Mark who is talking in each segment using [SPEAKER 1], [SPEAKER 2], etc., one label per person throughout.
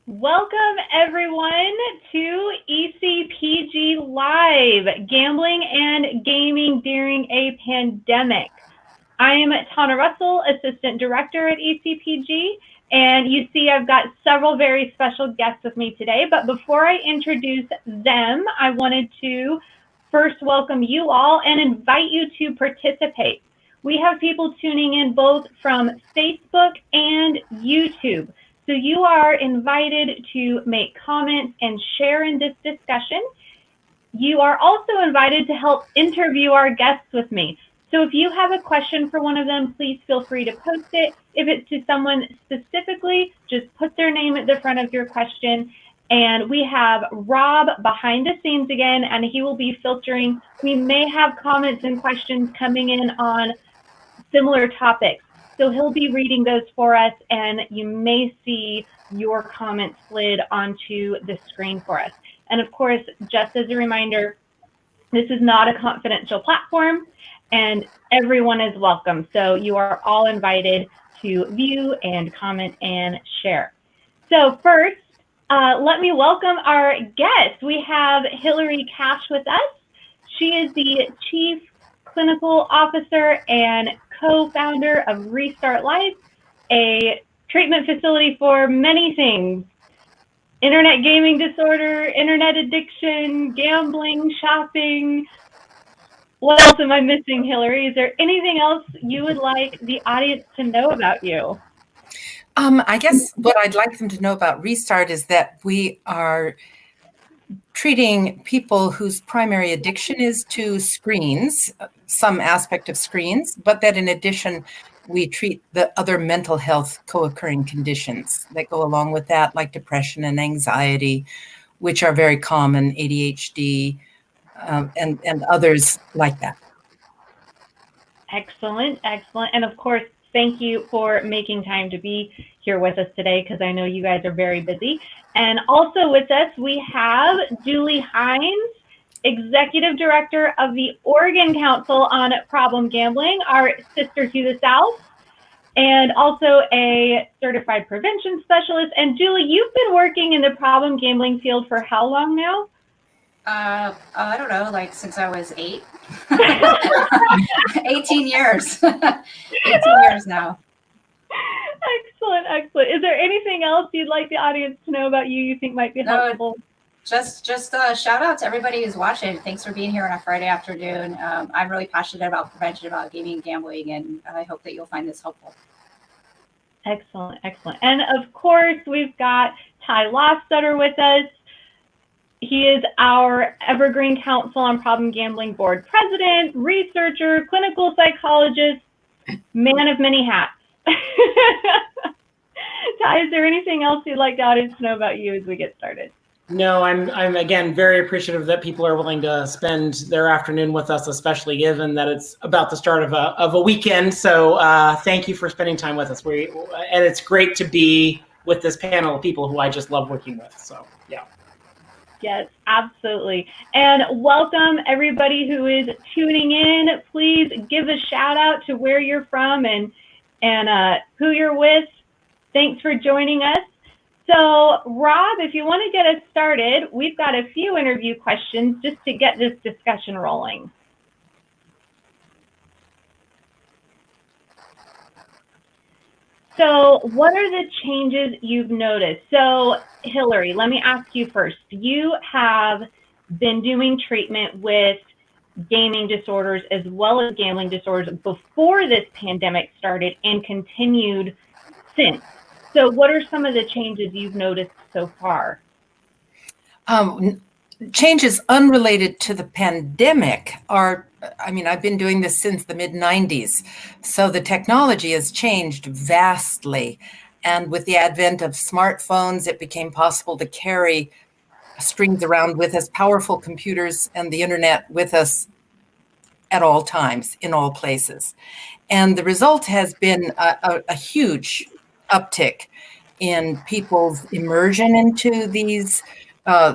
[SPEAKER 1] Welcome, everyone, to ECPG Live, Gambling and Gaming During a Pandemic. I am Tana Russell, Assistant Director at ECPG, and you see I've got several very special guests with me today. But before I introduce them, I wanted to first welcome you all and invite you to participate. We have people tuning in both from Facebook and YouTube. So you are invited to make comments and share in this discussion. You are also invited to help interview our guests with me. So if you have a question for one of them, please feel free to post it. If it's to someone specifically, just put their name at the front of your question. And we have Rob behind the scenes again, and he will be filtering. We may have comments and questions coming in on similar topics. So he'll be reading those for us, and you may see your comments slid onto the screen for us. And of course, just as a reminder, this is not a confidential platform, and everyone is welcome. So you are all invited to view and comment and share. So first, let me welcome our guest. We have Hilarie Cash with us. She is the Chief Clinical Officer and co-founder of Restart Life, a treatment facility for many things: internet gaming disorder, internet addiction, gambling, shopping. What else am I missing, Hilarie? Is there anything else you would like the audience to know about you?
[SPEAKER 2] I guess what I'd like them to know about Restart is that we are treating people whose primary addiction is to screens, some aspect of screens, but that in addition, we treat the other mental health co-occurring conditions that go along with that, like depression and anxiety, which are very common, ADHD, and others like that.
[SPEAKER 1] Excellent, excellent. And of course, thank you for making time to be here with us today, because I know you guys are very busy. And also with us, we have Julie Hynes, Executive Director of the Oregon Council on Problem Gambling, our sister to the South, and also a certified prevention specialist. And Julie, you've been working in the problem gambling field for how long now?
[SPEAKER 3] I don't know, like since I was 8. 18 years. 18 years now.
[SPEAKER 1] Excellent, excellent. Is there anything else you'd like the audience to know about you think might be helpful?
[SPEAKER 3] Just shout out to everybody who's watching. Thanks for being here on a Friday afternoon. I'm really passionate about prevention, about gaming and gambling, and I hope that you'll find this helpful.
[SPEAKER 1] Excellent, excellent. And of course, we've got Ty Lostuetter with us. He is our Evergreen Council on Problem Gambling Board President, researcher, clinical psychologist, man of many hats. Ty, is there anything else you'd like the audience to know about you as we get started?
[SPEAKER 4] No, I'm again very appreciative that people are willing to spend their afternoon with us, especially given that it's about the start of a weekend. So thank you for spending time with us. And it's great to be with this panel of people who I just love working with. So yeah.
[SPEAKER 1] Yes, absolutely. And welcome everybody who is tuning in. Please give a shout out to where you're from and who you're with. Thanks for joining us. So Rob, if you want to get us started, we've got a few interview questions just to get this discussion rolling. So what are the changes you've noticed? So Hilarie, let me ask you first. You have been doing treatment with gaming disorders as well as gambling disorders before this pandemic started and continued since. So what are some of the changes you've noticed so far?
[SPEAKER 2] Changes unrelated to the pandemic are, I've been doing this since the mid-90s. So the technology has changed vastly. And with the advent of smartphones, it became possible to carry screens around with us, powerful computers, and the internet with us at all times, in all places. And the result has been a huge uptick in people's immersion into these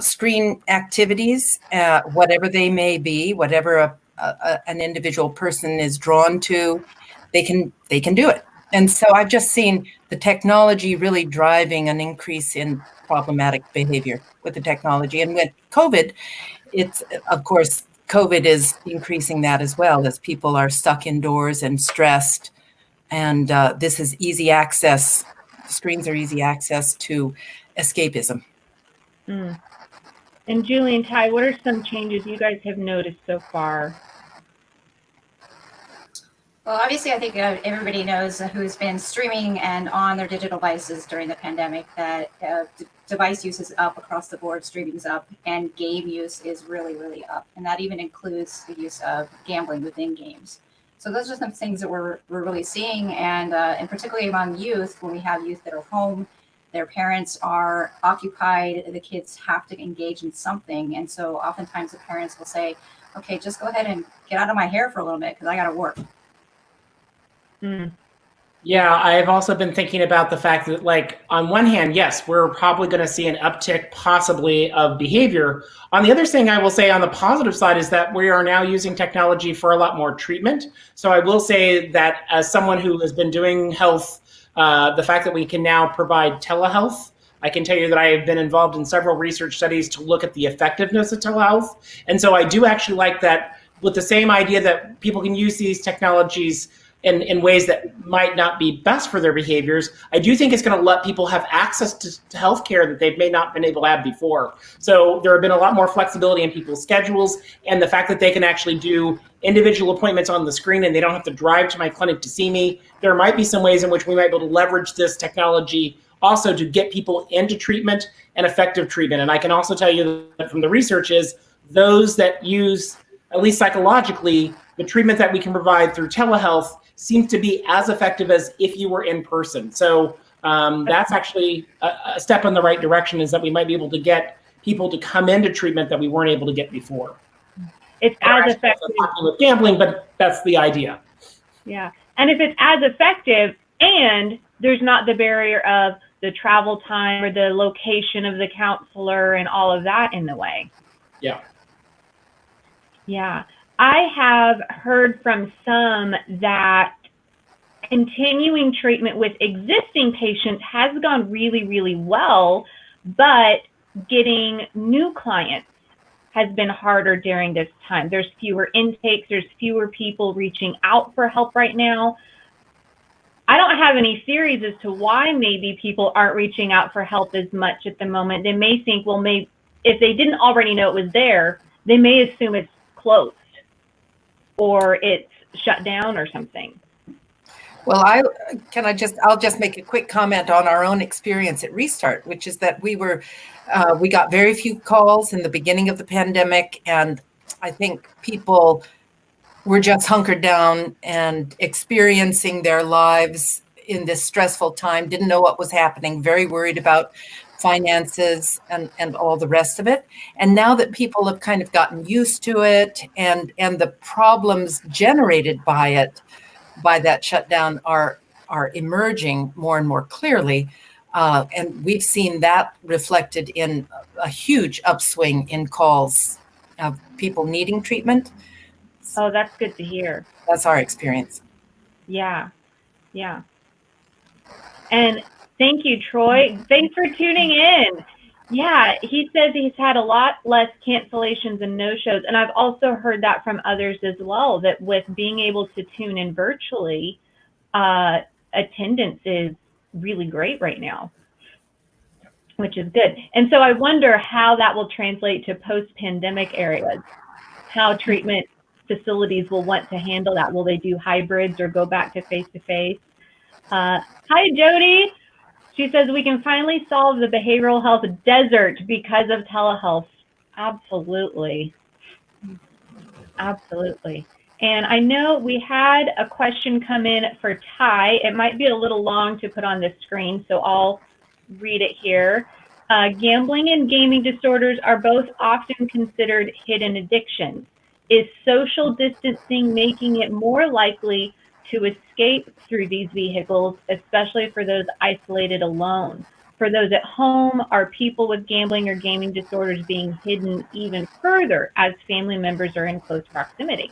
[SPEAKER 2] screen activities, whatever they may be, whatever an individual person is drawn to, they can do it. And so I've just seen the technology really driving an increase in problematic behavior with the technology. And with COVID, it's, of course, COVID is increasing that as well, as people are stuck indoors and stressed. And this is easy access. Screens are easy access to escapism.
[SPEAKER 1] Mm. And Julie and Ty, what are some changes you guys have noticed so far?
[SPEAKER 3] Well, obviously, I think everybody knows who's been streaming and on their digital devices during the pandemic that device use is up across the board, streaming's up, and game use is really, really up. And that even includes the use of gambling within games. So those are some things that we're really seeing. And particularly among youth, when we have youth that are home, their parents are occupied, the kids have to engage in something. And so oftentimes the parents will say, okay, just go ahead and get out of my hair for a little bit because I got to work.
[SPEAKER 1] Mm.
[SPEAKER 4] Yeah, I've also been thinking about the fact that, like, on one hand, yes, we're probably going to see an uptick possibly of behavior. On the other thing I will say on the positive side is that we are now using technology for a lot more treatment. So I will say that as someone who has been doing health, the fact that we can now provide telehealth, I can tell you that I have been involved in several research studies to look at the effectiveness of telehealth. And so I do actually like that, with the same idea that people can use these technologies in ways that might not be best for their behaviors. I do think it's going to let people have access to healthcare that they may not been able to have before. So there have been a lot more flexibility in people's schedules, and the fact that they can actually do individual appointments on the screen and they don't have to drive to my clinic to see me. There might be some ways in which we might be able to leverage this technology also to get people into treatment and effective treatment. And I can also tell you that from the research is those that use, at least psychologically, the treatment that we can provide through telehealth seems to be as effective as if you were in person. So that's actually a step in the right direction, is that we might be able to get people to come into treatment that we weren't able to get before.
[SPEAKER 1] It's as effective
[SPEAKER 4] with gambling, but that's the idea.
[SPEAKER 1] Yeah. And if it's as effective and there's not the barrier of the travel time or the location of the counselor and all of that in the way.
[SPEAKER 4] Yeah.
[SPEAKER 1] Yeah. I have heard from some that continuing treatment with existing patients has gone really, really well, but getting new clients has been harder during this time. There's fewer intakes, there's fewer people reaching out for help right now. I don't have any theories as to why maybe people aren't reaching out for help as much at the moment. They may think, well, maybe if they didn't already know it was there, they may assume it's closed or it's shut down or something.
[SPEAKER 2] Well, I'll just make a quick comment on our own experience at Restart, which is that we got very few calls in the beginning of the pandemic, and I think people were just hunkered down and experiencing their lives in this stressful time, didn't know what was happening, very worried about finances and all the rest of it. And now that people have kind of gotten used to it and the problems generated by it, by that shutdown are emerging more and more clearly. And we've seen that reflected in a huge upswing in calls of people needing treatment.
[SPEAKER 1] Oh, that's good to hear.
[SPEAKER 2] That's our experience.
[SPEAKER 1] Yeah. Yeah. And thank you, Troy. Thanks for tuning in. Yeah, he says he's had a lot less cancellations and no-shows. And I've also heard that from others as well, that with being able to tune in virtually, attendance is really great right now, which is good. And so I wonder how that will translate to post-pandemic areas, how treatment facilities will want to handle that. Will they do hybrids or go back to face-to-face? Hi, Jody. She says we can finally solve the behavioral health desert because of telehealth. Absolutely. Absolutely. And I know we had a question come in for Ty. It might be a little long to put on the screen, so I'll read it here. Gambling and gaming disorders are both often considered hidden addictions. Is social distancing making it more likely to escape through these vehicles, especially for those isolated alone? For those at home, are people with gambling or gaming disorders being hidden even further as family members are in close proximity?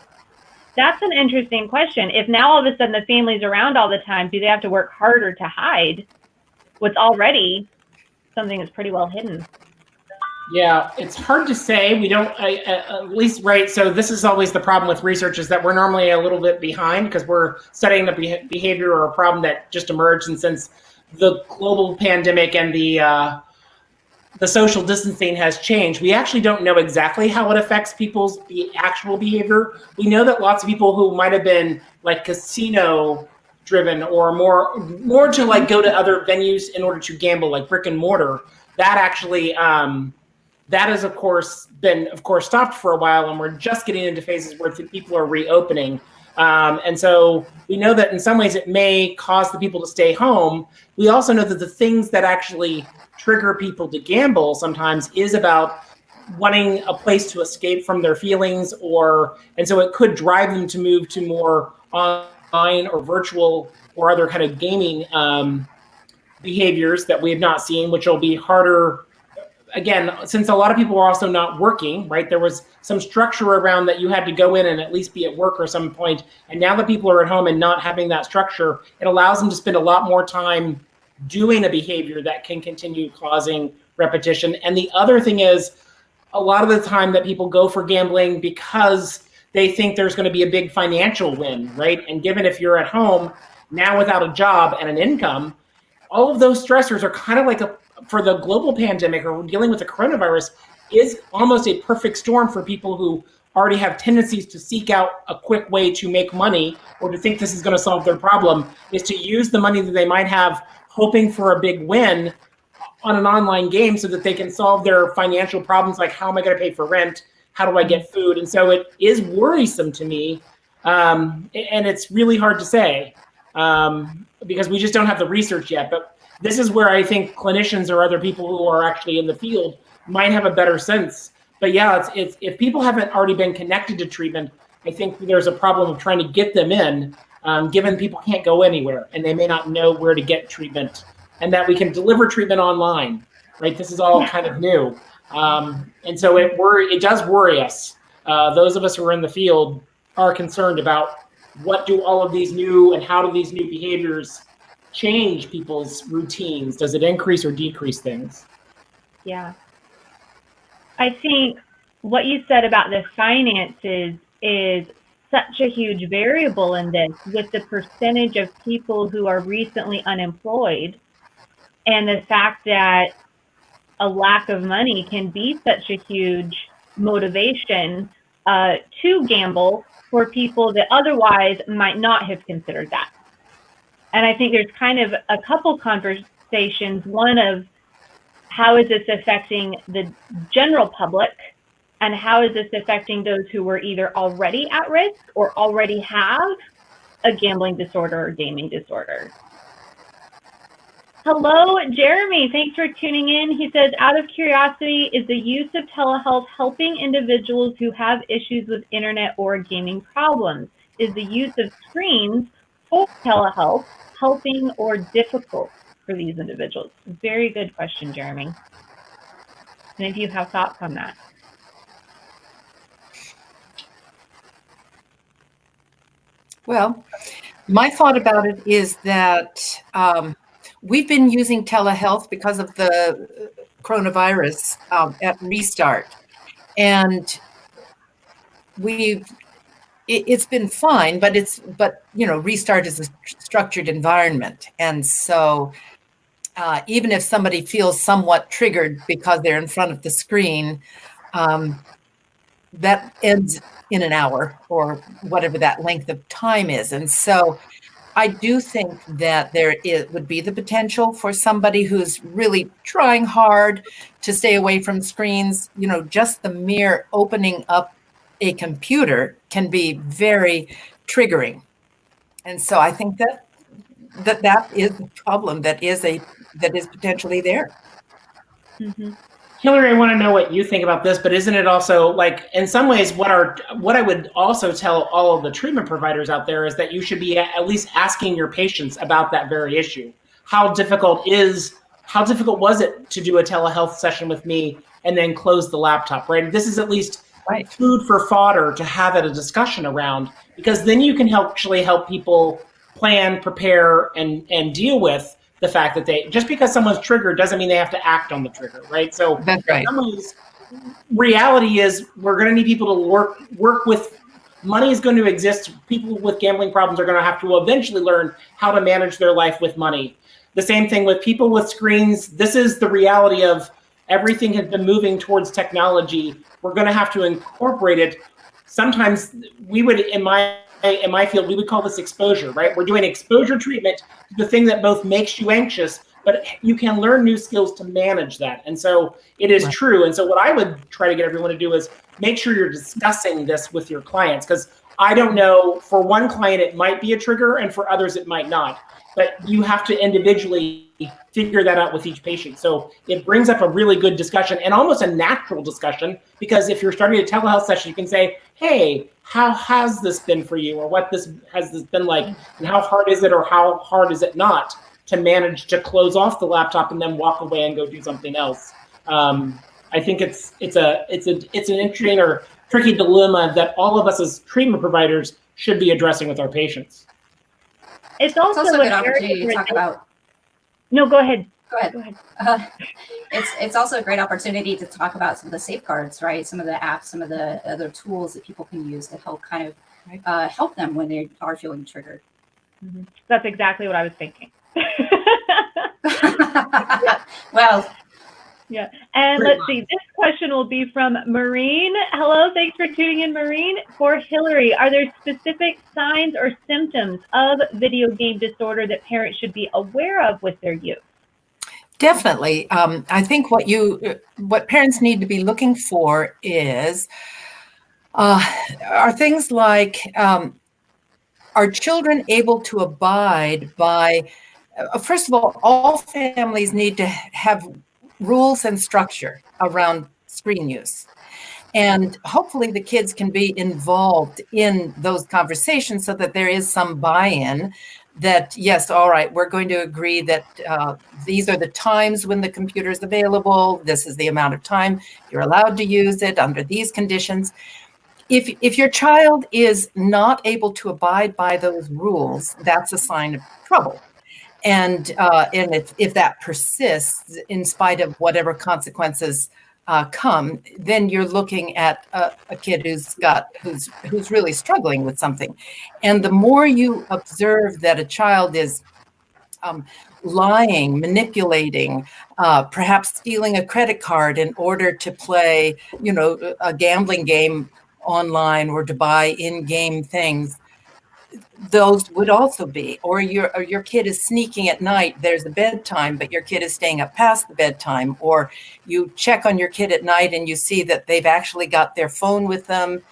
[SPEAKER 1] That's an interesting question. If now all of a sudden the family's around all the time, do they have to work harder to hide what's already something that's pretty well hidden.
[SPEAKER 4] Yeah, it's hard to say. We don't, at least, right? So this is always the problem with research, is that we're normally a little bit behind because we're studying a behavior or a problem that just emerged. And since the global pandemic and the social distancing has changed, we actually don't know exactly how it affects people's actual behavior. We know that lots of people who might have been like casino driven or more to like go to other venues in order to gamble, like brick and mortar, that actually that has of course been stopped for a while, and we're just getting into phases where people are reopening. And so we know that in some ways it may cause the people to stay home. We also know that the things that actually trigger people to gamble sometimes is about wanting a place to escape from their feelings, and so it could drive them to move to more online or virtual or other kind of gaming behaviors that we have not seen, which will be harder. Again, since a lot of people are also not working, right? There was some structure around that you had to go in and at least be at work or some point. And now that people are at home and not having that structure, it allows them to spend a lot more time doing a behavior that can continue causing repetition. And the other thing is, a lot of the time that people go for gambling because they think there's going to be a big financial win, right? And given if you're at home now without a job and an income, all of those stressors are kind of like for the global pandemic or dealing with the coronavirus is almost a perfect storm for people who already have tendencies to seek out a quick way to make money or to think this is going to solve their problem, is to use the money that they might have hoping for a big win on an online game so that they can solve their financial problems, like how am I going to pay for rent? How do I get food? And so it is worrisome to me. And it's really hard to say because we just don't have the research yet. But this is where I think clinicians or other people who are actually in the field might have a better sense. But yeah, it's if people haven't already been connected to treatment, I think there's a problem of trying to get them in, given people can't go anywhere and they may not know where to get treatment, and that we can deliver treatment online, right? This is all kind of new. And so it does worry us. Those of us who are in the field are concerned about what do all of these new and how do these new behaviors change people's routines? Does it increase or decrease things?
[SPEAKER 1] Yeah. I think what you said about the finances is such a huge variable in this, with the percentage of people who are recently unemployed and the fact that a lack of money can be such a huge motivation to gamble for people that otherwise might not have considered that. And I think there's kind of a couple conversations. One of how is this affecting the general public, and how is this affecting those who were either already at risk or already have a gambling disorder or gaming disorder. Hello, Jeremy. Thanks for tuning in. He says, out of curiosity, is the use of telehealth helping individuals who have issues with internet or gaming problems? Is the use of screens for telehealth helping or difficult for these individuals? Very good question, Jeremy. And if you have thoughts on that.
[SPEAKER 2] Well, my thought about it is that we've been using telehealth because of the coronavirus at Restart, and it's been fine, but Restart is a structured environment, and so even if somebody feels somewhat triggered because they're in front of the screen, that ends in an hour or whatever that length of time is. And so I do think that would be the potential for somebody who's really trying hard to stay away from screens. Just the mere opening up a computer can be very triggering. And so I think that is the problem that is potentially there.
[SPEAKER 1] Mm-hmm.
[SPEAKER 4] Hilarie, I want to know what you think about this, but isn't it also like, in some ways, what I would also tell all of the treatment providers out there is that you should be at least asking your patients about that very issue. How difficult was it to do a telehealth session with me and then close the laptop, right? This is at least food for fodder to have a discussion around, because then you can actually help people plan, prepare, and deal with the fact that just because someone's triggered doesn't mean they have to act on the trigger, right? So
[SPEAKER 2] That's right.
[SPEAKER 4] reality is we're going to need people to work with. Money is going to exist. People with gambling problems are going to have to eventually learn how to manage their life with money. The same thing with people with screens. This is the reality of everything has been moving towards technology. We're going to have to incorporate it. Sometimes we would, in my field, we would call this exposure, right? We're doing exposure treatment to the thing that both makes you anxious, but you can learn new skills to manage that. And so it is true. And so what I would try to get everyone to do is make sure you're discussing this with your clients, because I don't know, for one client, it might be a trigger, and for others, it might not. But you have to individually figure that out with each patient. So it brings up a really good discussion and almost a natural discussion, because if you're starting a telehealth session, you can say, hey, how has this been for you? Or has this been like, and how hard is it, or how hard is it not to manage to close off the laptop and then walk away and go do something else? I think it's an interesting or tricky dilemma that all of us as treatment providers should be addressing with our patients.
[SPEAKER 1] It's also
[SPEAKER 3] a good opportunity to talk about.
[SPEAKER 1] No, go ahead.
[SPEAKER 3] Go ahead. It's also a great opportunity to talk about some of the safeguards, right? Some of the apps, some of the other tools that people can use to help kind of help them when they are feeling triggered.
[SPEAKER 1] Mm-hmm. That's exactly what I was thinking.
[SPEAKER 3] Well.
[SPEAKER 1] Yeah. And let's see, this question will be from Maureen. Hello, thanks for tuning in, Maureen. For Hilarie, are there specific signs or symptoms of video game disorder that parents should be aware of with their youth?
[SPEAKER 2] Definitely. I think what parents need to be looking for are things like, are children able to abide by, first of all families need to have rules and structure around screen use. And hopefully the kids can be involved in those conversations so that there is some buy-in that, yes, all right, we're going to agree that these are the times when the computer is available. This is the amount of time you're allowed to use it under these conditions. If your child is not able to abide by those rules, that's a sign of trouble. And if that persists in spite of whatever consequences come, then you're looking at a kid who's really struggling with something. And the more you observe that a child is lying, manipulating, perhaps stealing a credit card in order to play, a gambling game online or to buy in-game things, those would also be, or your kid is sneaking at night. There's a bedtime, but your kid is staying up past the bedtime, or you check on your kid at night and you see that they've actually got their phone with them,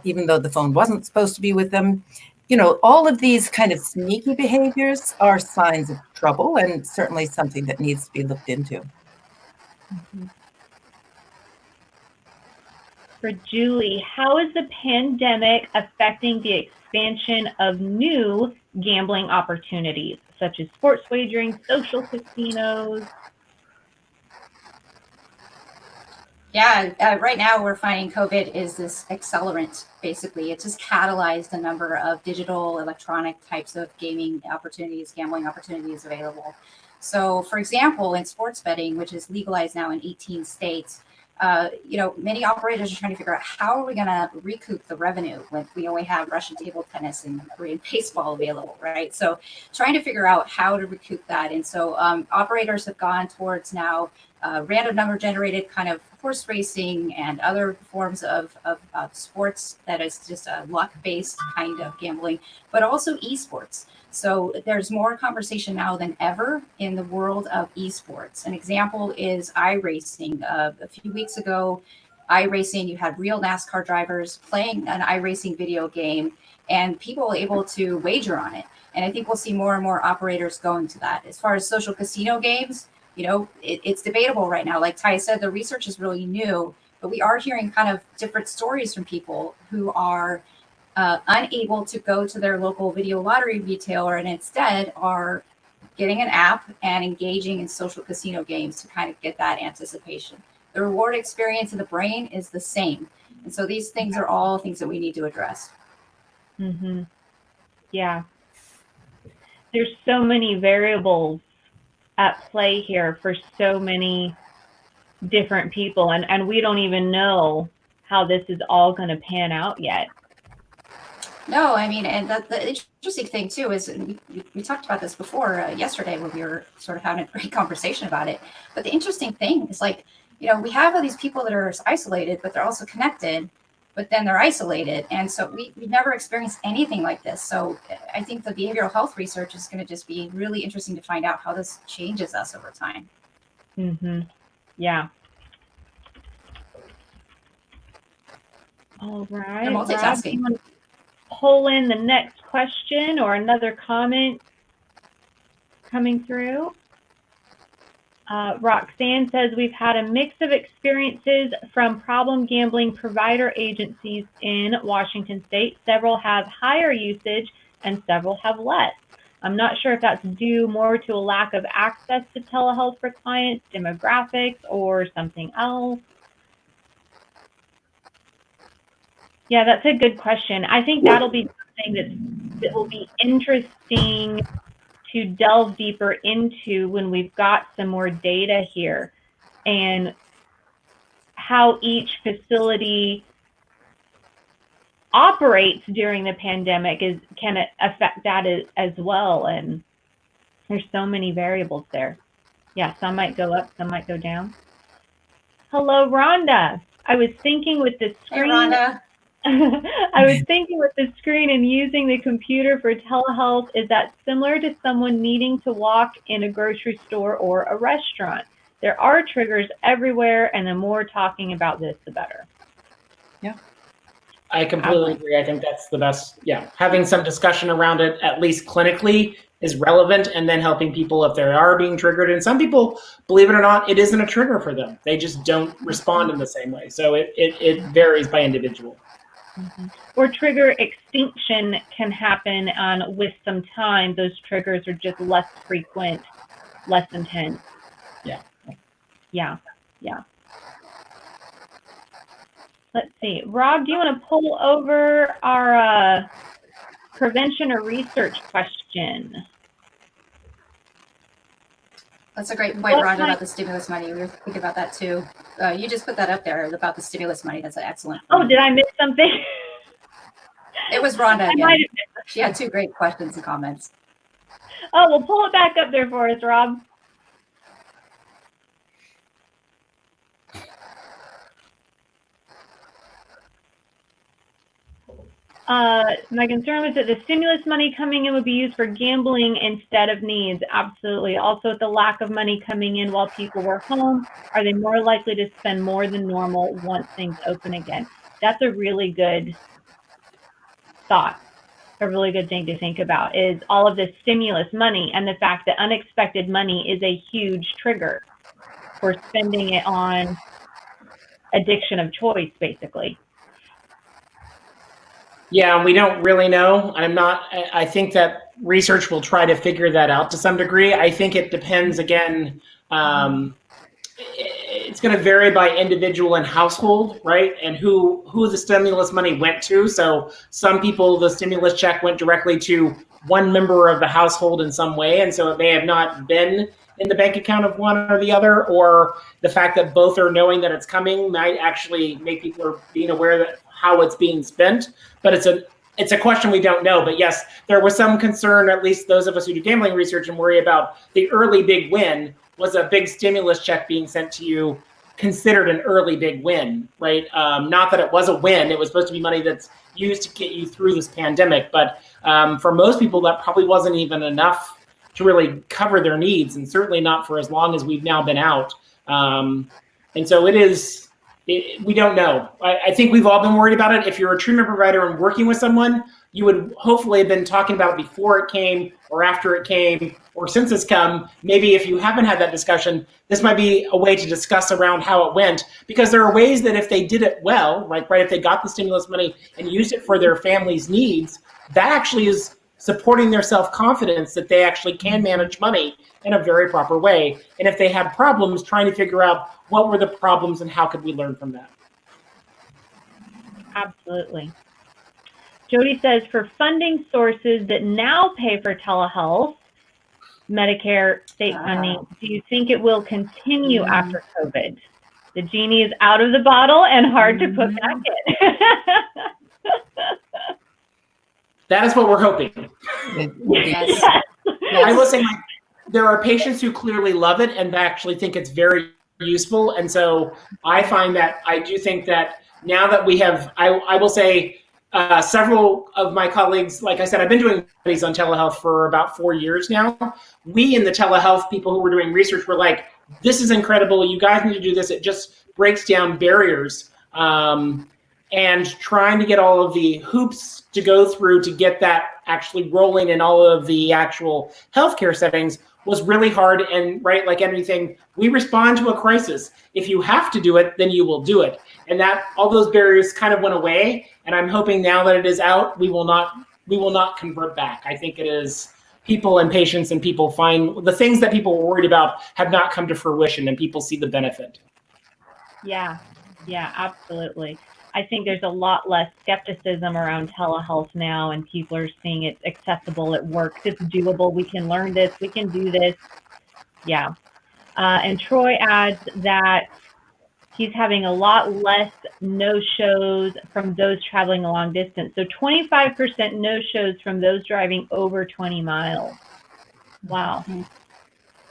[SPEAKER 2] even though the phone wasn't supposed to be with them. All of these kind of sneaky behaviors are signs of trouble, and certainly something that needs to be looked into.
[SPEAKER 1] Mm-hmm. For Julie, how is the pandemic affecting the expansion of new gambling opportunities, such as sports wagering, social casinos?
[SPEAKER 3] Yeah, right now we're finding COVID is this accelerant, basically. It just catalyzed a number of digital, electronic types of gaming opportunities, gambling opportunities available. So, for example, in sports betting, which is legalized now in 18 states, many operators are trying to figure out how are we going to recoup the revenue when we only have Russian table tennis and Korean baseball available, right? So trying to figure out how to recoup that. And so operators have gone towards now random number generated kind of horse racing and other forms of sports that is just a luck-based kind of gambling, but also esports. So there's more conversation now than ever in the world of esports. An example is iRacing. A few weeks ago, iRacing, you had real NASCAR drivers playing an iRacing video game and people able to wager on it. And I think we'll see more and more operators going to that. As far as social casino games, it's debatable right now. Like Ty said, the research is really new, but we are hearing kind of different stories from people who are unable to go to their local video lottery retailer and instead are getting an app and engaging in social casino games to kind of get that anticipation. The reward experience in the brain is the same. And so these things are all things that we need to address.
[SPEAKER 1] Mm-hmm. Yeah. There's so many variables at play here for so many different people, and we don't even know how this is all going to pan out yet.
[SPEAKER 3] No, I mean, and the interesting thing too is we talked about this before yesterday when we were sort of having a great conversation about it. But the interesting thing is, like, you know, we have all these people that are isolated, but they're also connected, but then they're isolated. And so we never experienced anything like this. So I think the behavioral health research is going to just be really interesting to find out how this changes us over time.
[SPEAKER 1] Mm-hmm. Yeah. All right.
[SPEAKER 3] They're multitasking.
[SPEAKER 1] Rob, do you want to pull in the next question or another comment coming through? Roxanne says, we've had a mix of experiences from problem gambling provider agencies in Washington State. Several have higher usage and several have less. I'm not sure if that's due more to a lack of access to telehealth for clients, demographics, or something else. Yeah, that's a good question. I think that'll be something that will be interesting to delve deeper into when we've got some more data here, and how each facility operates during the pandemic can affect that as well. And there's so many variables there. Yeah, some might go up, some might go down. Hello, Rhonda. I was thinking with the screen.
[SPEAKER 3] Hey, Rhonda.
[SPEAKER 1] I was thinking with the screen and using the computer for telehealth, is that similar to someone needing to walk in a grocery store or a restaurant? There are triggers everywhere, and the more talking about this, the better.
[SPEAKER 2] Yeah.
[SPEAKER 4] I completely agree. I think that's the best. Yeah. Having some discussion around it, at least clinically, is relevant, and then helping people if they are being triggered. And some people, believe it or not, it isn't a trigger for them. They just don't respond in the same way. So it varies by individual.
[SPEAKER 1] Mm-hmm. Or trigger extinction can happen with some time. Those triggers are just less frequent, less intense.
[SPEAKER 4] Yeah.
[SPEAKER 1] Yeah. Yeah. Let's see. Rob, do you want to pull over our prevention or research question?
[SPEAKER 3] That's a great point, Rhonda, about the stimulus money. We were thinking about that too. You just put that up there about the stimulus money. That's an excellent point.
[SPEAKER 1] Oh, did I miss something?
[SPEAKER 3] It was Rhonda again.
[SPEAKER 1] I might have missed.
[SPEAKER 3] She had 2 great questions and comments.
[SPEAKER 1] Oh, well, pull it back up there for us, Rob. My concern was that the stimulus money coming in would be used for gambling instead of needs. Absolutely. Also, the lack of money coming in while people were home, are they more likely to spend more than normal once things open again? That's a really good thought. A really good thing to think about is all of this stimulus money and the fact that unexpected money is a huge trigger for spending it on addiction of choice, basically.
[SPEAKER 4] Yeah, we don't really know. I think that research will try to figure that out to some degree. I think it depends, again, it's going to vary by individual and household, right? And who the stimulus money went to. So some people, the stimulus check went directly to one member of the household in some way. And so it may have not been in the bank account of one or the other, or the fact that both are knowing that it's coming might actually make people are being aware that how it's being spent. But it's a question we don't know. But yes, there was some concern, at least those of us who do gambling research and worry about the early big win. Was a big stimulus check being sent to you considered an early big win, right? Not that it was a win. It was supposed to be money that's used to get you through this pandemic. But for most people, that probably wasn't even enough to really cover their needs, and certainly not for as long as we've now been out. And so we don't know. I think we've all been worried about it. If you're a treatment provider and working with someone, you would hopefully have been talking about it before it came or after it came or since it's come. Maybe if you haven't had that discussion, this might be a way to discuss around how it went, because there are ways that if they did it well, right, if they got the stimulus money and used it for their family's needs, that actually is supporting their self-confidence that they actually can manage money in a very proper way. And if they had problems, trying to figure out what were the problems and how could we learn from that.
[SPEAKER 1] Absolutely. Jody says, for funding sources that now pay for telehealth, Medicare, state funding. Do you think it will continue after COVID? The genie is out of the bottle and hard to put back in.
[SPEAKER 4] That is what we're hoping.
[SPEAKER 3] Yes.
[SPEAKER 4] I will say, there are patients who clearly love it and actually think it's very useful. And so I find that I do think that now that we have, I will say, several of my colleagues, like I said, I've been doing studies on telehealth for about 4 years now. We in the telehealth people who were doing research were like, this is incredible. You guys need to do this. It just breaks down barriers. And trying to get all of the hoops to go through to get that actually rolling in all of the actual healthcare settings was really hard. And right, like anything, we respond to a crisis. If you have to do it, then you will do it. And that all those barriers kind of went away. And I'm hoping now that it is out, we will not convert back. I think it is people and patients and people find the things that people were worried about have not come to fruition, and people see the benefit.
[SPEAKER 1] Yeah, absolutely. I think there's a lot less skepticism around telehealth now, and people are seeing it accessible. It works. It's doable. We can learn this. We can do this. Yeah. And Troy adds that he's having a lot less no-shows from those traveling a long distance. So 25% no-shows from those driving over 20 miles. Wow.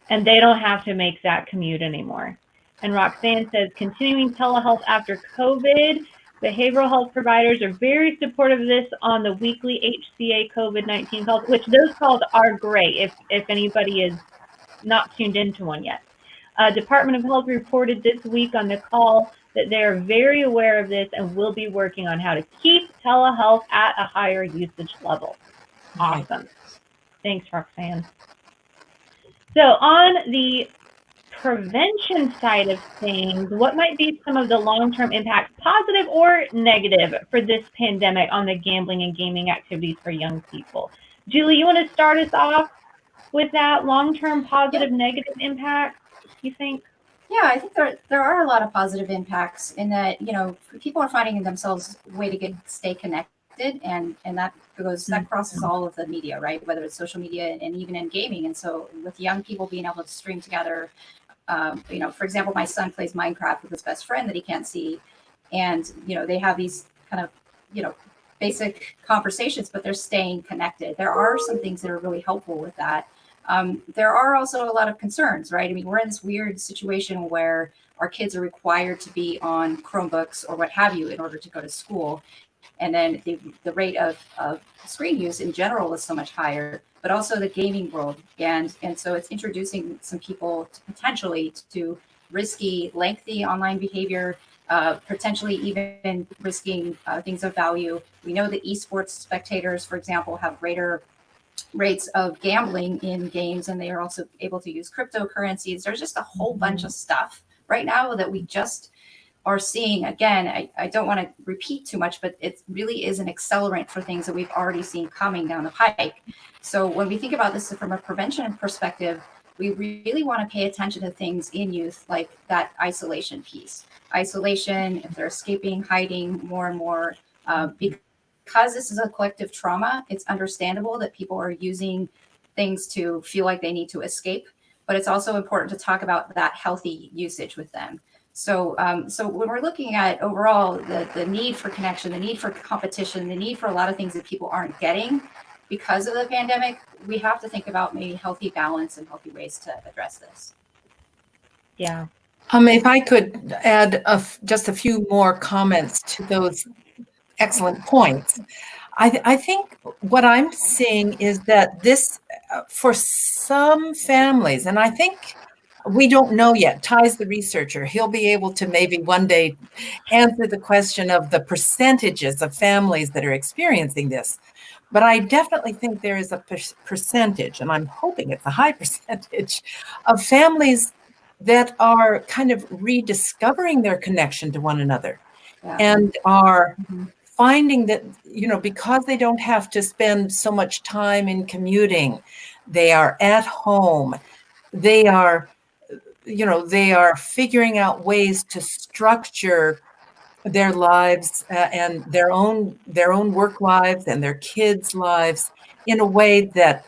[SPEAKER 1] And they don't have to make that commute anymore. And Roxanne says, continuing telehealth after COVID, behavioral health providers are very supportive of this on the weekly HCA COVID-19 calls, which those calls are great if anybody is not tuned into one yet. Department of Health reported this week on the call that they are very aware of this and will be working on how to keep telehealth at a higher usage level. Awesome. Thanks, Roxanne. So on the prevention side of things, what might be some of the long-term impacts, positive or negative, for this pandemic on the gambling and gaming activities for young people? Julie, you want to start us off with that long-term positive, negative impact, you think?
[SPEAKER 3] Yeah, I think there are a lot of positive impacts in that, people are finding themselves a way to stay connected, and that crosses all of the media, right? Whether it's social media and even in gaming. And so with young people being able to stream together, for example, my son plays Minecraft with his best friend that he can't see. And, they have these kind of, basic conversations, but they're staying connected. There are some things that are really helpful with that. There are also a lot of concerns, right? I mean, we're in this weird situation where our kids are required to be on Chromebooks or what have you in order to go to school. And then the rate of screen use in general is so much higher, but also the gaming world. And so it's introducing some people potentially to risky, lengthy online behavior, potentially even risking things of value. We know that esports spectators, for example, have greater rates of gambling in games, and they are also able to use cryptocurrencies. There's just a whole bunch of stuff right now that we just are seeing. Again, I don't want to repeat too much, but it really is an accelerant for things that we've already seen coming down the pike. So when we think about this from a prevention perspective, we really want to pay attention to things in youth, like that isolation piece. Isolation, if they're escaping, hiding more and more, because this is a collective trauma, it's understandable that people are using things to feel like they need to escape, but it's also important to talk about that healthy usage with them. So when we're looking at overall the need for connection, the need for competition, the need for a lot of things that people aren't getting because of the pandemic, we have to think about maybe healthy balance and healthy ways to address this.
[SPEAKER 1] Yeah.
[SPEAKER 2] If I could add just a few more comments to those excellent points. I think what I'm seeing is that this, for some families, and I think we don't know yet, Ty's the researcher, he'll be able to maybe one day answer the question of the percentages of families that are experiencing this. But I definitely think there is a percentage, and I'm hoping it's a high percentage, of families that are kind of rediscovering their connection to one another and are finding that, because they don't have to spend so much time in commuting, they are at home, they are figuring out ways to structure their lives and their own work lives and their kids' lives in a way that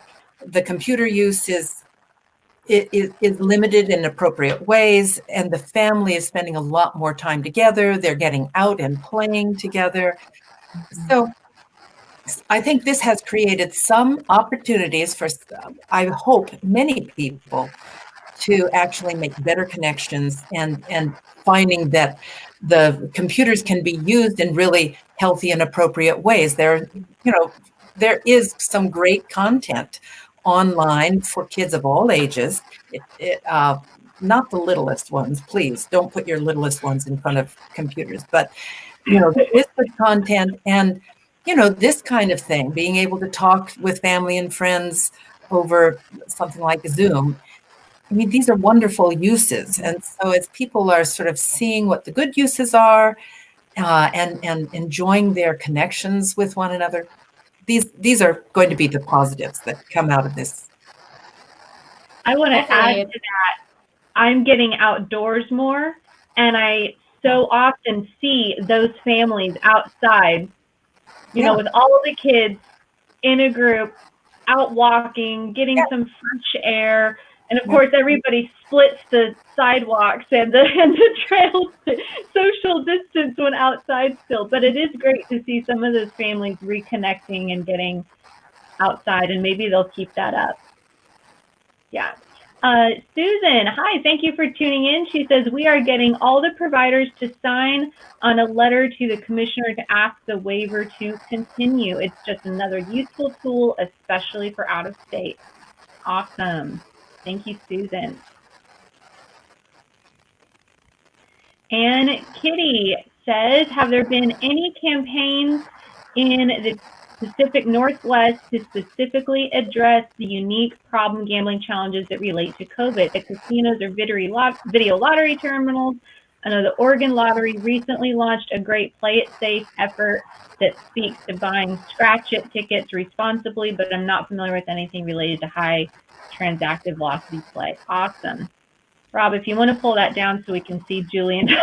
[SPEAKER 2] the computer use is is limited in appropriate ways, and the family is spending a lot more time together. They're getting out and playing together. So I think this has created some opportunities for, I hope, many people to actually make better connections and finding that the computers can be used in really healthy and appropriate ways. There is some great content online for kids of all ages. Not the littlest ones, please. Don't put your littlest ones in front of computers. But, there is good content, and, this kind of thing, being able to talk with family and friends over something like Zoom. I mean, these are wonderful uses. And so as people are sort of seeing what the good uses are and enjoying their connections with one another, these are going to be the positives that come out of this.
[SPEAKER 1] I want to add to that. I'm getting outdoors more, and I so often see those families outside, with all of the kids in a group, out walking, getting some fresh air. And of course, everybody splits the sidewalks and the trails to social distance when outside still. But it is great to see some of those families reconnecting and getting outside, and maybe they'll keep that up. Yeah. Susan, hi, thank you for tuning in. She says, we are getting all the providers to sign on a letter to the commissioner to ask the waiver to continue. It's just another useful tool, especially for out of state. Awesome. Thank you, Susan. And Kitty says, have there been any campaigns in the Pacific Northwest to specifically address the unique problem gambling challenges that relate to COVID? The casinos or video lottery terminals. I know the Oregon Lottery recently launched a great Play It Safe effort that speaks to buying scratch-it tickets responsibly, but I'm not familiar with anything related to high transactive velocity play. Awesome. Rob, if you want to pull that down so we can see Julie and Ty.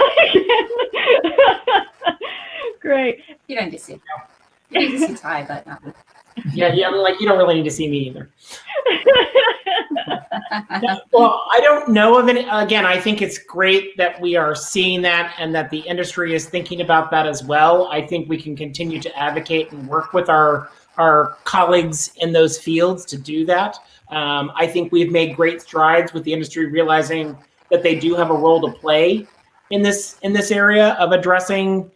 [SPEAKER 1] Great.
[SPEAKER 3] You don't need to see it. You need to see Ty, but not me.
[SPEAKER 4] Yeah, you don't really need to see me either. Well, I don't know of any. Again, I think it's great that we are seeing that and that the industry is thinking about that as well. I think we can continue to advocate and work with our colleagues in those fields to do that. I think we've made great strides with the industry realizing that they do have a role to play in this area of addressing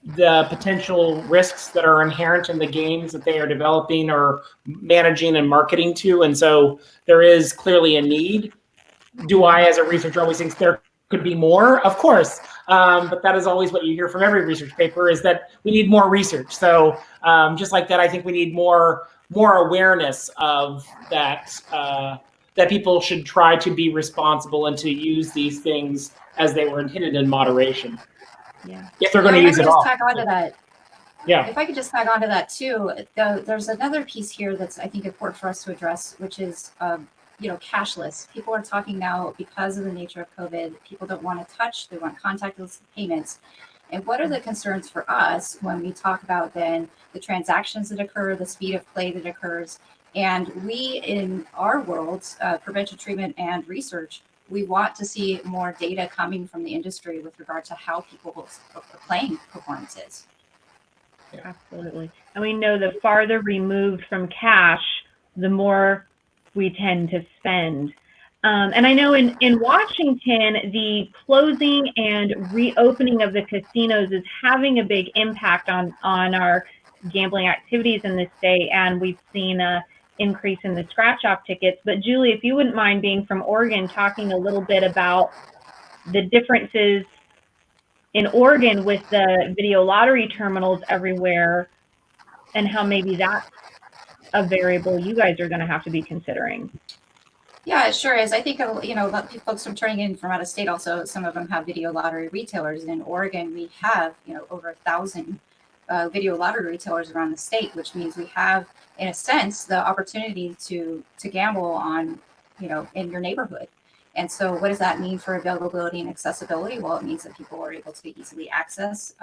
[SPEAKER 4] the potential risks that are inherent in the games that they are developing or managing and marketing to. And so there is clearly a need. Do I, as a researcher, always think there could be more? Of course. But that is always what you hear from every research paper, is that we need more research. So just like that, I think we need more awareness of that, that people should try to be responsible and to use these things as they were intended in moderation.
[SPEAKER 1] Yeah.
[SPEAKER 4] If they're going to use it all.
[SPEAKER 3] Tag on to that.
[SPEAKER 4] Yeah.
[SPEAKER 3] If I could just tag on to that too, there's another piece here that's, I think, important for us to address, which is, cashless. People are talking now, because of the nature of COVID, people don't want to touch, they want contactless payments. And what are the concerns for us when we talk about then the transactions that occur, the speed of play that occurs? And we, in our worlds, prevention, treatment, and research, we want to see more data coming from the industry with regard to how people's playing performance is.
[SPEAKER 1] Absolutely. And we know the farther removed from cash, the more we tend to spend. And I know in Washington, the closing and reopening of the casinos is having a big impact on our gambling activities in the state. And we've seen a increase in the scratch-off tickets. But Julie, if you wouldn't mind, being from Oregon, talking a little bit about the differences in Oregon with the video lottery terminals everywhere, and how maybe that's a variable you guys are going to have to be considering.
[SPEAKER 3] Yeah, it sure is. I think, a lot of folks are turning in from out of state also. Some of them have video lottery retailers. In Oregon, we have, over 1,000 video lottery retailers around the state, which means we have, in a sense, the opportunity to gamble on, in your neighborhood. And so what does that mean for availability and accessibility? Well, it means that people are able to easily access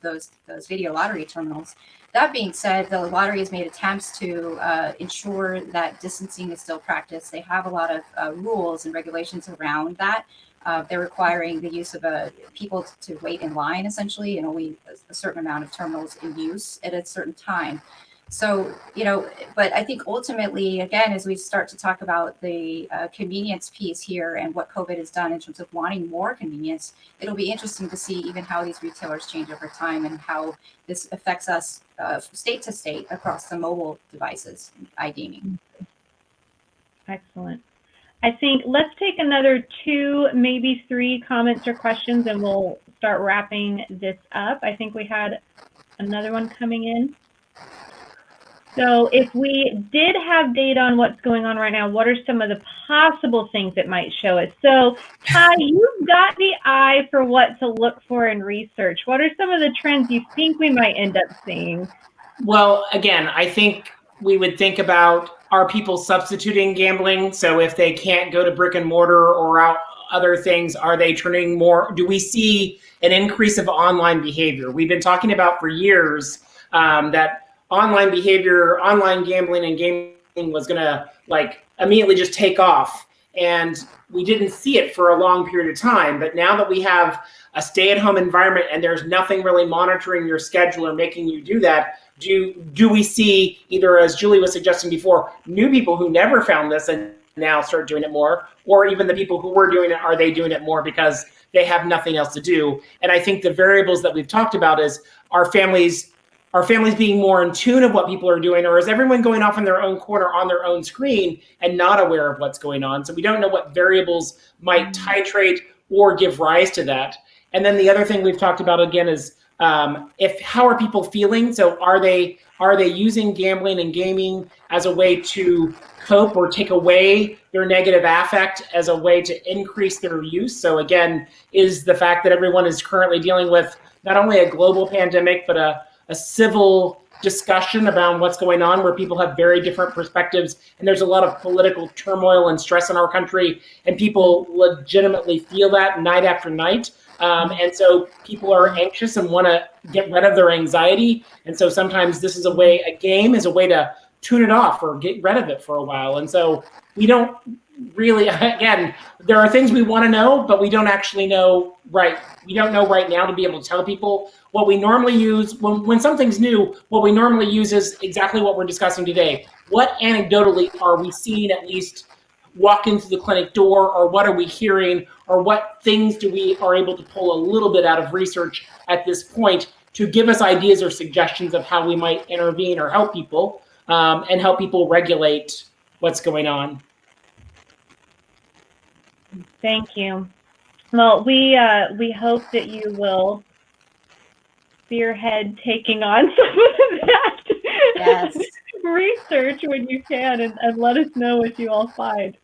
[SPEAKER 3] those video lottery terminals. That being said, the lottery has made attempts to ensure that distancing is still practiced. They have a lot of rules and regulations around that. They're requiring the use of people to wait in line, essentially, and only a certain amount of terminals in use at a certain time. So, but I think ultimately, again, as we start to talk about the convenience piece here and what COVID has done in terms of wanting more convenience, it'll be interesting to see even how these retailers change over time and how this affects us state to state across the mobile devices, iGaming.
[SPEAKER 1] Excellent. I think let's take another 2, maybe 3 comments or questions, and we'll start wrapping this up. I think we had another one coming in. So if we did have data on what's going on right now, what are some of the possible things it might show us? So Ty, you've got the eye for what to look for in research. What are some of the trends you think we might end up seeing?
[SPEAKER 4] Well, again, I think we would think about, are people substituting gambling? So if they can't go to brick and mortar or out other things, are they turning more? Do we see an increase of online behavior? We've been talking about for years that online behavior, online gambling and gaming was going to immediately just take off. And we didn't see it for a long period of time. But now that we have a stay-at-home environment and there's nothing really monitoring your schedule or making you do that, do we see either, as Julie was suggesting before, new people who never found this and now start doing it more, or even the people who were doing it, are they doing it more because they have nothing else to do? And I think the variables that we've talked about is, are families being more in tune of what people are doing, or is everyone going off in their own corner on their own screen and not aware of what's going on? So we don't know what variables might titrate or give rise to that. And then the other thing we've talked about again is how are people feeling? So are they using gambling and gaming as a way to cope or take away their negative affect as a way to increase their use? So again, is the fact that everyone is currently dealing with not only a global pandemic, but a civil discussion about what's going on, where people have very different perspectives, and there's a lot of political turmoil and stress in our country, and people legitimately feel that night after night. And so people are anxious and want to get rid of their anxiety. And so sometimes this is a game is a way to tune it off or get rid of it for a while. And so we don't really, again, there are things we want to know, but we don't actually know we don't know right now to be able to tell people. What we normally use when something's new, what we normally use is exactly what we're discussing today. What anecdotally are we seeing at least walk into the clinic door, or what are we hearing, or what things are able to pull a little bit out of research at this point to give us ideas or suggestions of how we might intervene or help people and help people regulate what's going on.
[SPEAKER 1] Thank you. Well, we hope that you will spearhead taking on some of that research when you can, and let us know what you all find.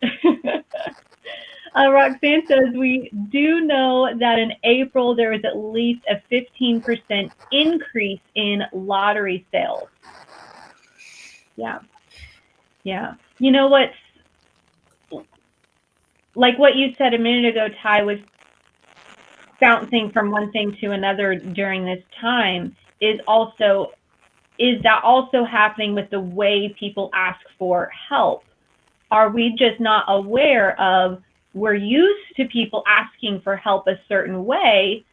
[SPEAKER 1] Roxanne says, we do know that in April there was at least a 15% increase in lottery sales. Yeah. You know what's, like what you said a minute ago, Ty, was bouncing from one thing to another during this time, is that also happening with the way people ask for help? Are we just not aware of, we're used to people asking for help a certain way,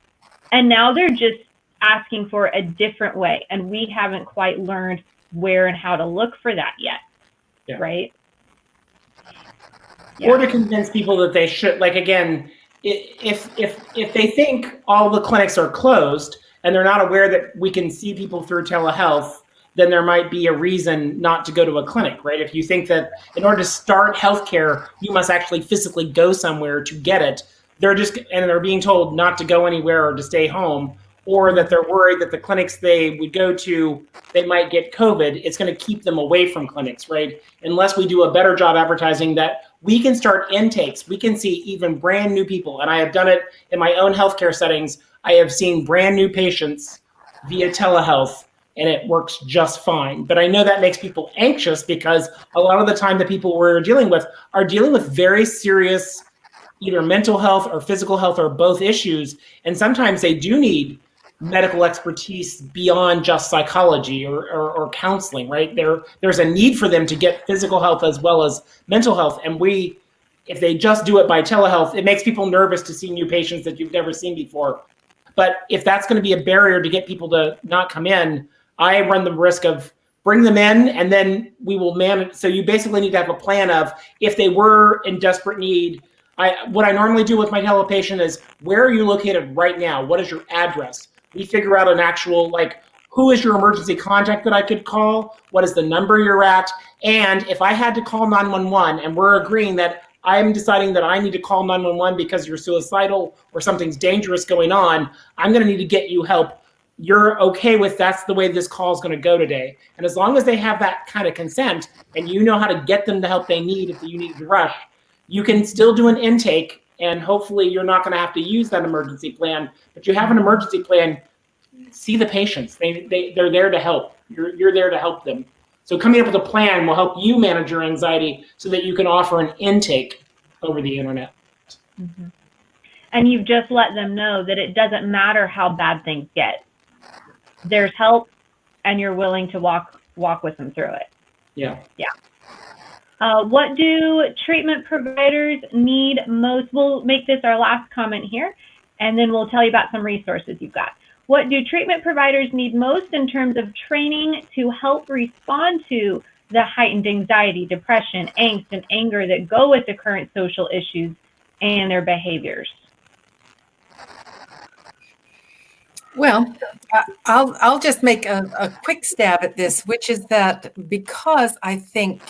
[SPEAKER 1] and now they're just asking for a different way, and we haven't quite learned where and how to look for that yet, right?
[SPEAKER 4] Yeah. Or to convince people that they should, again, if they think all the clinics are closed and they're not aware that we can see people through telehealth, then there might be a reason not to go to a clinic, right? If you think that in order to start healthcare, you must actually physically go somewhere to get it, they're being told not to go anywhere or to stay home, or that they're worried that the clinics they would go to, they might get COVID, it's going to keep them away from clinics, right? Unless we do a better job advertising that we can start intakes, we can see even brand new people. And I have done it in my own healthcare settings. I have seen brand new patients via telehealth, and it works just fine. But I know that makes people anxious, because a lot of the time the people we're dealing with are dealing with very serious either mental health or physical health or both issues. And sometimes they do need medical expertise beyond just psychology or counseling, right? There's a need for them to get physical health as well as mental health. And if they just do it by telehealth, it makes people nervous to see new patients that you've never seen before. But if that's going to be a barrier to get people to not come in, I run the risk of bring them in and then we will manage. So you basically need to have a plan of if they were in desperate need. What I normally do with my telepatient is, where are you located right now? What is your address? We figure out an actual, who is your emergency contact that I could call? What is the number you're at? And if I had to call 911 and we're agreeing that I'm deciding that I need to call 911 because you're suicidal or something's dangerous going on, I'm going to need to get you help. You're okay with that's the way this call is going to go today. And as long as they have that kind of consent and you know how to get them the help they need if you need to rush, you can still do an intake, and hopefully you're not going to have to use that emergency plan. But you have an emergency plan, see the patients. They're there to help. You're there to help them. So coming up with a plan will help you manage your anxiety so that you can offer an intake over the internet.
[SPEAKER 1] Mm-hmm. And you've just let them know that it doesn't matter how bad things get. There's help, and you're willing to walk with them through it.
[SPEAKER 4] Yeah.
[SPEAKER 1] Yeah. What do treatment providers need most? We'll make this our last comment here, and then we'll tell you about some resources you've got. What do treatment providers need most in terms of training to help respond to the heightened anxiety, depression, angst, and anger that go with the current social issues and their behaviors?
[SPEAKER 2] Well, I'll just make a quick stab at this, which is that because I think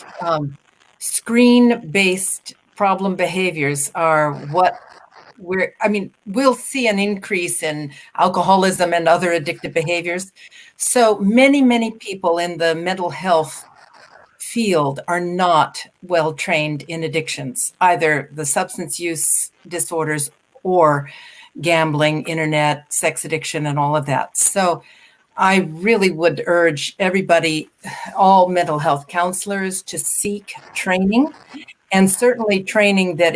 [SPEAKER 2] screen-based problem behaviors are what we'll see an increase in alcoholism and other addictive behaviors. So many people in the mental health field are not well trained in addictions, either the substance use disorders or gambling, internet, sex addiction, and all of that. So I really would urge everybody, all mental health counselors, to seek training, and certainly training that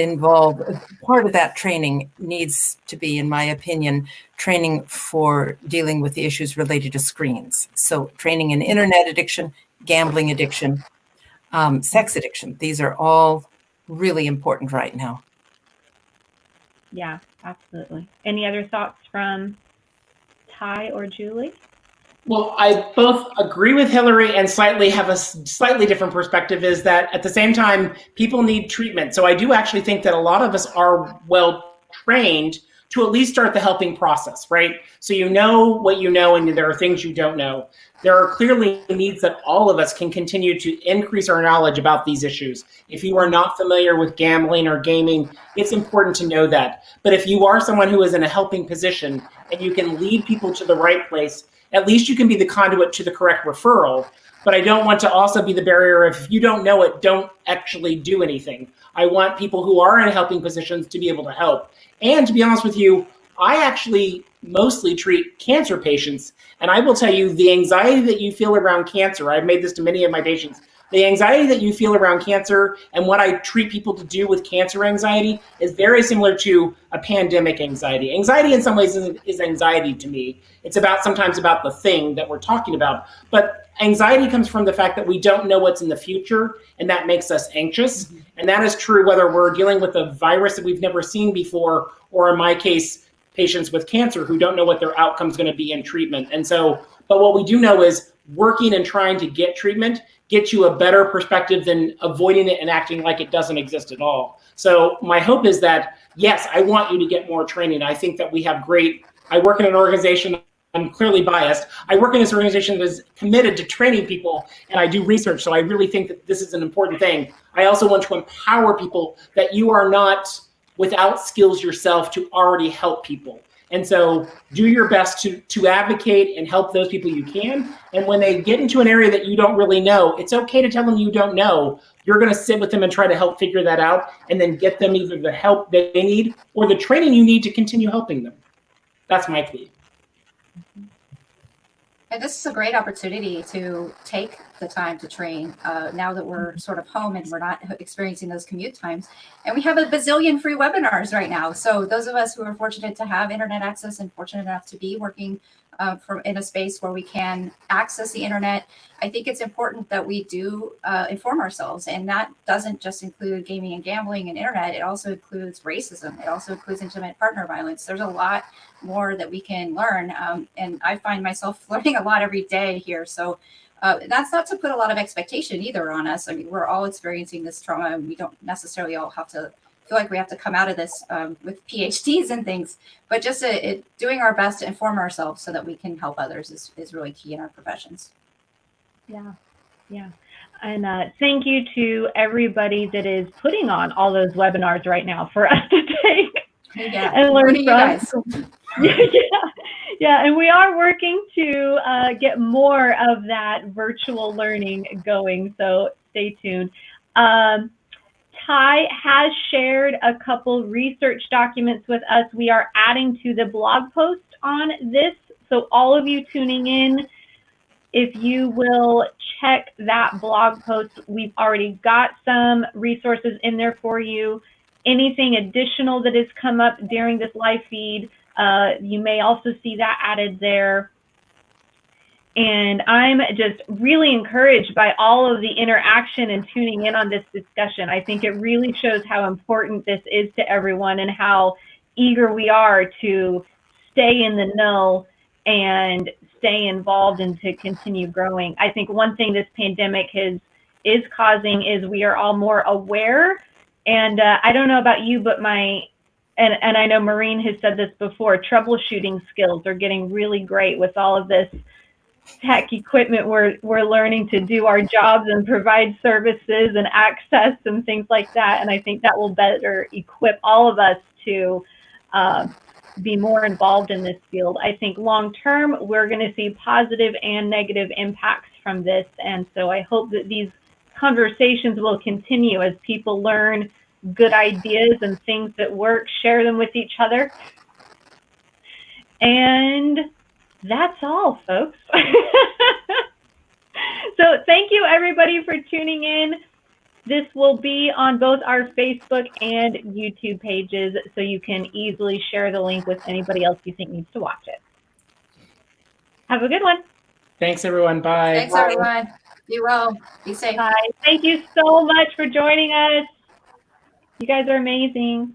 [SPEAKER 2] part of that training needs to be, in my opinion, training for dealing with the issues related to screens. So training in internet addiction, gambling addiction, sex addiction. These are all really important right now.
[SPEAKER 1] Yeah, absolutely. Any other thoughts from Ty or Julie?
[SPEAKER 4] Well, I both agree with Hilarie and have a slightly different perspective, is that at the same time, people need treatment. So I do actually think that a lot of us are well trained to at least start the helping process, right? So you know what you know, and there are things you don't know. There are clearly needs that all of us can continue to increase our knowledge about these issues. If you are not familiar with gambling or gaming, it's important to know that. But if you are someone who is in a helping position and you can lead people to the right place, at least you can be the conduit to the correct referral. But I don't want to also be the barrier of, if you don't know it, don't actually do anything. I want people who are in helping positions to be able to help. And to be honest with you, I actually mostly treat cancer patients. And I will tell you, the anxiety that you feel around cancer, I've made this to many of my patients, the anxiety that you feel around cancer and what I treat people to do with cancer anxiety is very similar to a pandemic anxiety. Anxiety in some ways is anxiety to me. It's sometimes about the thing that we're talking about. But anxiety comes from the fact that we don't know what's in the future, and that makes us anxious. Mm-hmm. And that is true whether we're dealing with a virus that we've never seen before, or in my case, patients with cancer who don't know what their outcome is going to be in treatment. And so, but what we do know is working and trying to get treatment gets you a better perspective than avoiding it and acting like it doesn't exist at all. So my hope is that, yes, I want you to get more training. I think that we have I work in an organization, I'm clearly biased. I work in this organization that is committed to training people, and I do research. So I really think that this is an important thing. I also want to empower people that you are not without skills yourself to already help people. And so do your best to advocate and help those people you can. And when they get into an area that you don't really know, it's okay to tell them you don't know. You're going to sit with them and try to help figure that out, and then get them either the help they need or the training you need to continue helping them. That's my plea.
[SPEAKER 3] And this is a great opportunity to take the time to train now that we're sort of home and we're not experiencing those commute times. And we have a bazillion free webinars right now. So those of us who are fortunate to have internet access and fortunate enough to be working in a space where we can access the internet, I think it's important that we do inform ourselves. And that doesn't just include gaming and gambling and internet. It also includes racism. It also includes intimate partner violence. There's a lot more that we can learn. And I find myself learning a lot every day here. So that's not to put a lot of expectation either on us. I mean, we're all experiencing this trauma, and we don't necessarily all have to feel like we have to come out of this with PhDs and things, but just doing our best to inform ourselves so that we can help others is really key in our professions.
[SPEAKER 1] Yeah. And thank you to everybody that is putting on all those webinars right now for us to take and learn from.
[SPEAKER 3] Guys.
[SPEAKER 1] Yeah, and we are working to get more of that virtual learning going, so stay tuned. Ty has shared a couple research documents with us. We are adding to the blog post on this, so all of you tuning in, if you will check that blog post, we've already got some resources in there for you. Anything additional that has come up during this live feed, you may also see that added there. And I'm just really encouraged by all of the interaction and tuning in on this discussion. I think it really shows how important this is to everyone and how eager we are to stay in the know and stay involved and to continue growing. I think one thing this pandemic is causing is we are all more aware. And I don't know about you, but and I know Maureen has said this before, troubleshooting skills are getting really great with all of this tech equipment. We're learning to do our jobs and provide services and access and things like that. And I think that will better equip all of us to be more involved in this field. I think long term, we're going to see positive and negative impacts from this. And so I hope that these conversations will continue as people learn good ideas and things that work, share them with each other. And that's all, folks. So thank you, everybody, for tuning in. This will be on both our Facebook and YouTube pages, so you can easily share the link with anybody else you think needs to watch it. Have a good one.
[SPEAKER 4] Thanks, everyone. Bye.
[SPEAKER 3] Thanks, everyone. Be well. Be safe.
[SPEAKER 1] Bye. Thank you so much for joining us. You guys are amazing.